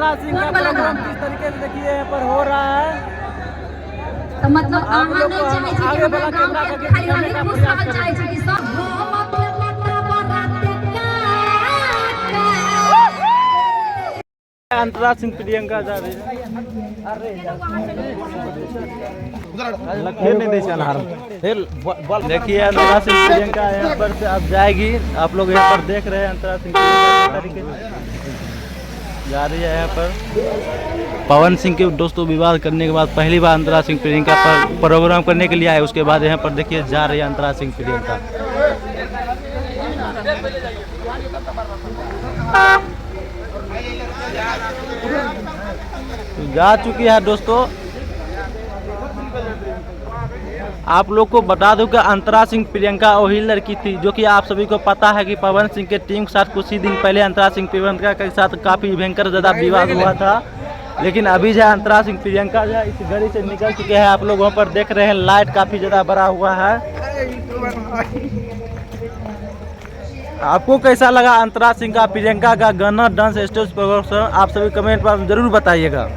अंतरा सिंह का प्रोग्राम किस तरीके से देखिए यहाँ पर हो रहा है। तो मतलब आप लोग को हम आगे वाला कैमरा का दिखाने का प्रयास करें। अंतरा सिंह प्रियंका जा रही है। देखिए अंतरा सिंह प्रियंका यहाँ पर से अब जाएगी। आप लोग यहाँ पर देख रहे हैं अंतरा सिंह प्रियंका तरीके से जा रही है। यहाँ पर पवन सिंह के दोस्तों विवाद करने के बाद पहली बार अंतरा सिंह प्रियंका पर प्रोग्राम करने के लिए आए। उसके बाद यहाँ पर देखिए जा रही है अंतरा सिंह प्रियंका। तो जा चुकी है दोस्तों। आप लोग को बता दूं कि अंतरा सिंह प्रियंका वही लड़की थी जो कि आप सभी को पता है कि पवन सिंह के टीम के साथ कुछ ही दिन पहले अंतरा सिंह प्रियंका के साथ काफी भयंकर ज्यादा विवाद हुआ था। लेकिन अभी जो अंतरा सिंह प्रियंका जो इस गली से निकल चुके हैं। आप लोग वहाँ पर देख रहे हैं लाइट काफी ज्यादा बड़ा हुआ है। आपको कैसा लगा अंतरा सिंह का प्रियंका का गाना डांस स्टेज प्रोग्राम? आप सभी कमेंट पर जरूर बताइएगा।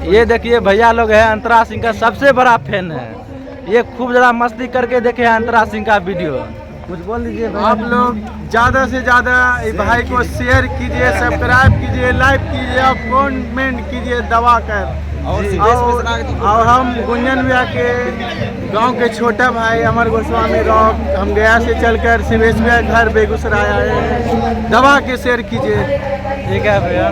ये देखिए भैया लोग हैं अंतरा सिंह का सबसे बड़ा फैन है। ये खूब ज्यादा मस्ती करके देखे हैं अंतरा सिंह का वीडियो। कुछ बोल दीजिए। आप लोग ज़्यादा से ज़्यादा भाई को शेयर कीजिए, सब्सक्राइब कीजिए, लाइक कीजिए और कमेंट कीजिए दबा कर। और हम गुंजन भैया के गांव के छोटा भाई अमर गोस्वामी रॉक, हम गया से चलकर शिवेश भैया घर बेगूसराय आए हैं। दबा के शेयर कीजिए। ठीक है भैया।